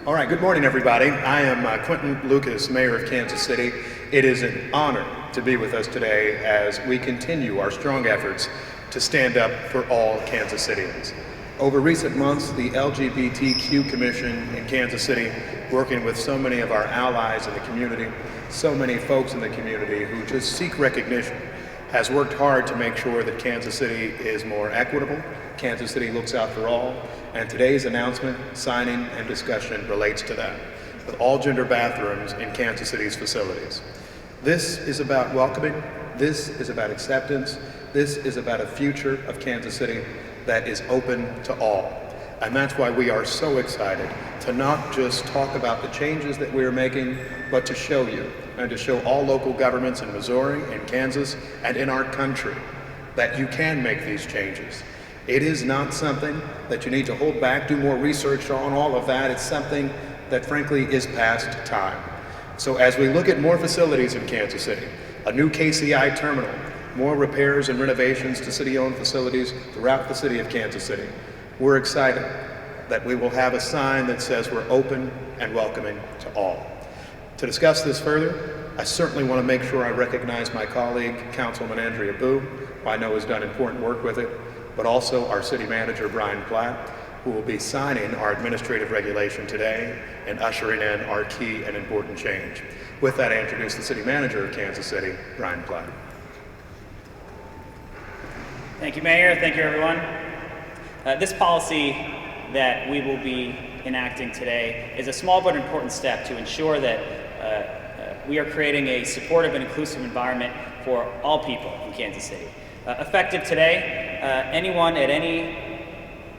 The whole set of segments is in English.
All right, good morning, everybody. I am Quentin Lucas, Mayor of Kansas City. It is an honor to be with us today as we continue our strong efforts to stand up for all Kansas Cityans. Over recent months, the LGBTQ Commission in Kansas City, working with so many of our allies in the community, so many folks in the community who just seek recognition, has worked hard to make sure that Kansas City is more equitable, Kansas City looks out for all, and today's announcement, signing, and discussion relates to that, with all gender bathrooms in Kansas City's facilities. This is about welcoming, this is about acceptance, this is about a future of Kansas City that is open to all. And that's why we are so excited to not just talk about the changes that we are making, but to show you and to show all local governments in Missouri, in Kansas, and in our country that you can make these changes. It is not something that you need to hold back, do more research on, all of that. It's something that frankly is past time. So as we look at more facilities in Kansas City, a new KCI terminal, more repairs and renovations to city-owned facilities throughout the city of Kansas City, we're excited that we will have a sign that says we're open and welcoming to all. To discuss this further, I certainly want to make sure I recognize my colleague, Councilman Andrea Boo, who I know has done important work with it, but also our city manager, Brian Platt, who will be signing our administrative regulation today and ushering in our key and important change. With that, I introduce the city manager of Kansas City, Brian Platt. Thank you, Mayor. Thank you, everyone. This policy that we will be enacting today is a small but important step to ensure that we are creating a supportive and inclusive environment for all people in Kansas City. Effective today, anyone at any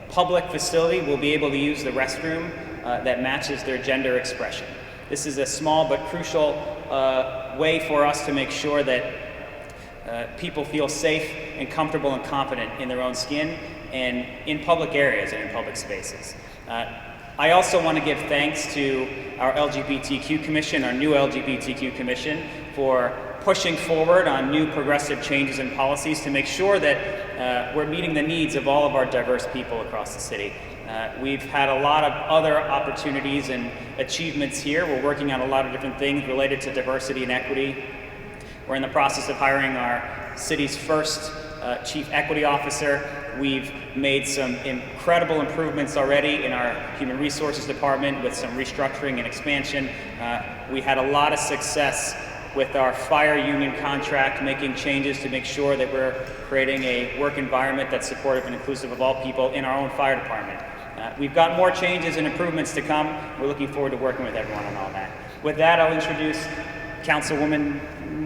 public facility will be able to use the restroom that matches their gender expression. This is a small but crucial way for us to make sure that people feel safe and comfortable and confident in their own skin and in public areas and in public spaces. I also want to give thanks to our LGBTQ Commission, our new LGBTQ Commission, for pushing forward on new progressive changes and policies to make sure that we're meeting the needs of all of our diverse people across the city. We've had a lot of other opportunities and achievements here. We're working on a lot of different things related to diversity and equity. We're in the process of hiring our city's first Chief Equity Officer. We've made some incredible improvements already in our Human Resources Department with some restructuring and expansion. We had a lot of success with our fire union contract, making changes to make sure that we're creating a work environment that's supportive and inclusive of all people in our own fire department. We've got more changes and improvements to come. We're looking forward to working with everyone on all that. With that, I'll introduce Councilwoman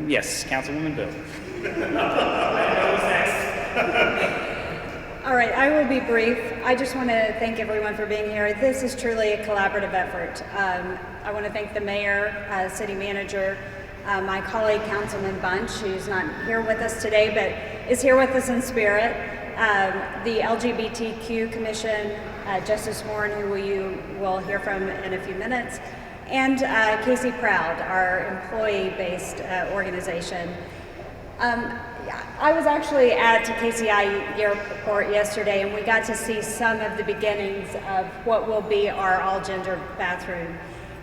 Boo. Who's next? All right, I will be brief. I just want to thank everyone for being here. This is truly a collaborative effort. I want to thank the mayor, city manager, my colleague, Councilman Bunch, who's not here with us today, but is here with us in spirit, the LGBTQ Commission, Justice Horn, who you will hear from in a few minutes, and Casey Proud, our employee-based organization. I was actually at KCI Airport yesterday, and we got to see some of the beginnings of what will be our all-gender bathroom.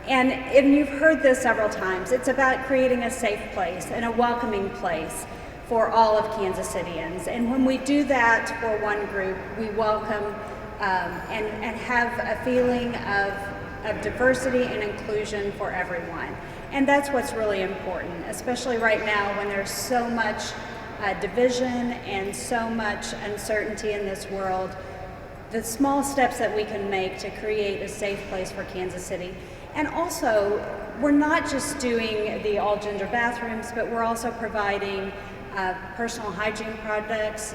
And you've heard this several times, it's about creating a safe place and a welcoming place for all of Kansas Cityans. And when we do that for one group, we welcome and have a feeling of diversity and inclusion for everyone. And that's what's really important, especially right now when there's so much division and so much uncertainty in this world. The small steps that we can make to create a safe place for Kansas City. And also, we're not just doing the all-gender bathrooms, but we're also providing personal hygiene products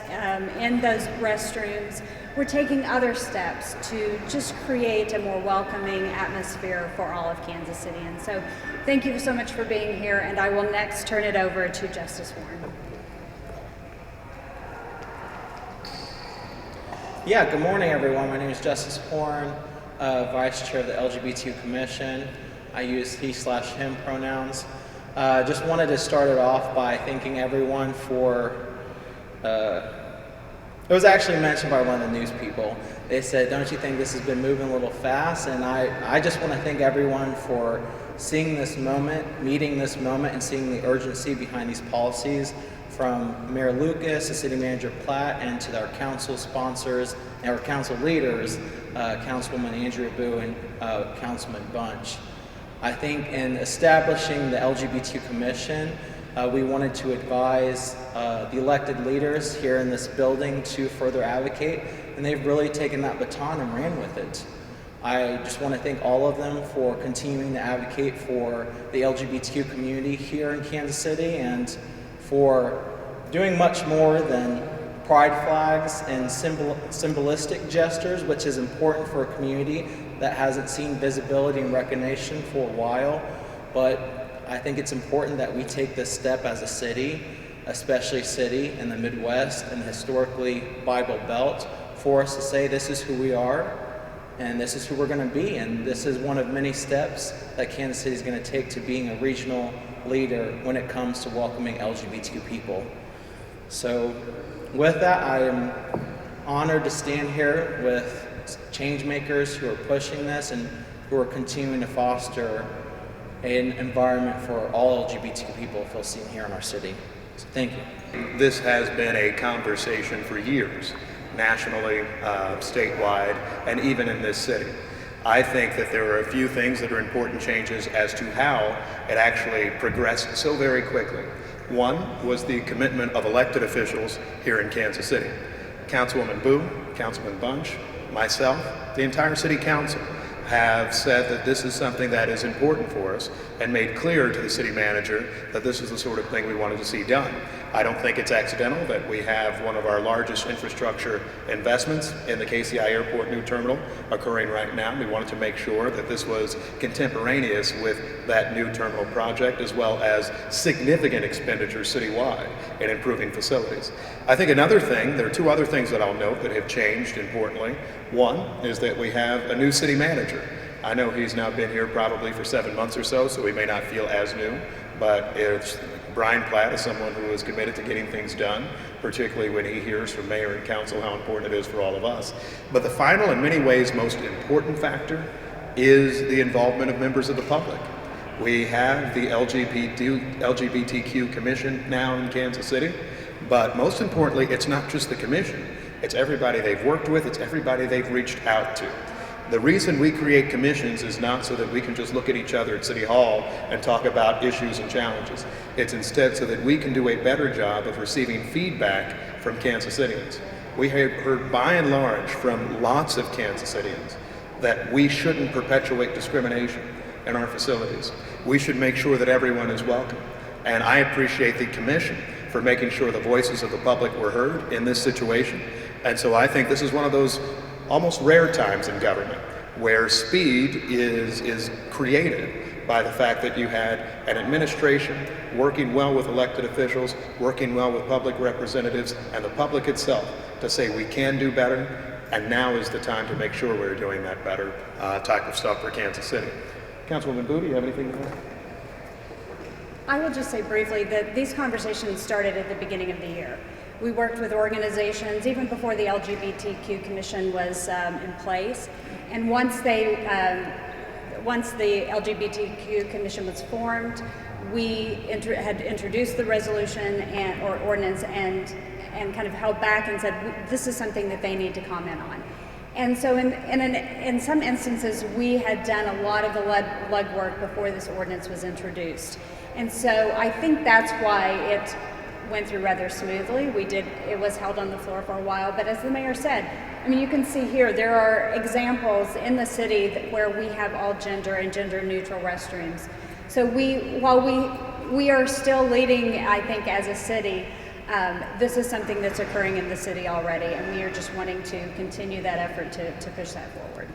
in those restrooms. We're taking other steps to just create a more welcoming atmosphere for all of Kansas City. And so thank you so much for being here, and I will next turn it over to Justice Horn. Yeah, good morning, everyone. My name is Justice Horn, Vice Chair of the LGBTQ Commission. I use he/him pronouns. Just wanted to start it off by thanking everyone for It was actually mentioned by one of the news people. They said, don't you think this has been moving a little fast? And I just want to thank everyone for seeing this moment, meeting this moment, and seeing the urgency behind these policies, from Mayor Lucas to City Manager Platt and to our council sponsors and our council leaders, Councilwoman Andrea Boo and Councilman Bunch. I think in establishing the LGBTQ Commission, we wanted to advise the elected leaders here in this building to further advocate, and they've really taken that baton and ran with it. I just want to thank all of them for continuing to advocate for the LGBTQ community here in Kansas City, and for doing much more than pride flags and symbolistic gestures, which is important for a community that hasn't seen visibility and recognition for a while. But I think it's important that we take this step as a city, especially a city in the Midwest and the historically Bible Belt, for us to say this is who we are and this is who we're going to be. And this is one of many steps that Kansas City is going to take to being a regional leader when it comes to welcoming LGBTQ people. So with that, I am honored to stand here with change makers who are pushing this and who are continuing to foster an environment for all LGBTQ people to feel seen here in our city. So thank you. This has been a conversation for years, nationally, statewide, and even in this city. I think that there are a few things that are important changes as to how it actually progressed so very quickly. One was the commitment of elected officials here in Kansas City. Councilwoman Boo, Councilman Bunch, myself, the entire city council have said that this is something that is important for us and made clear to the city manager that this is the sort of thing we wanted to see done. I don't think it's accidental that we have one of our largest infrastructure investments in the KCI Airport new terminal occurring right now. We wanted to make sure that this was contemporaneous with that new terminal project, as well as significant expenditures citywide in improving facilities. I think another thing, there are two other things that I'll note that have changed importantly. One is that we have a new city manager. I know he's now been here probably for 7 months or so he may not feel as new, but Brian Platt is someone who is committed to getting things done, particularly when he hears from mayor and council how important it is for all of us. But the final, in many ways, most important factor is the involvement of members of the public. We have the LGBTQ Commission now in Kansas City, but most importantly, it's not just the commission. It's everybody they've worked with, it's everybody they've reached out to. The reason we create commissions is not so that we can just look at each other at City Hall and talk about issues and challenges. It's instead so that we can do a better job of receiving feedback from Kansas Cityans. We have heard by and large from lots of Kansas Cityans that we shouldn't perpetuate discrimination in our facilities. We should make sure that everyone is welcome. And I appreciate the commission for making sure the voices of the public were heard in this situation. And so I think this is one of those almost rare times in government where speed is created by the fact that you had an administration working well with elected officials, working well with public representatives, and the public itself to say we can do better, and now is the time to make sure we're doing that better type of stuff for Kansas City. Councilwoman Boo, do you have anything to add? I will just say briefly that these conversations started at the beginning of the year. We worked with organizations even before the LGBTQ Commission was in place, and once the LGBTQ Commission was formed, we had introduced the resolution or ordinance and kind of held back and said this is something that they need to comment on. And so in some instances, we had done a lot of the legwork before this ordinance was introduced. And so I think that's why it went through rather smoothly. It was held on the floor for a while, but as the mayor said, I mean, you can see here, there are examples in the city where we have all gender and gender neutral restrooms. So while we are still leading, I think, as a city, this is something that's occurring in the city already, and we are just wanting to continue that effort to push that forward.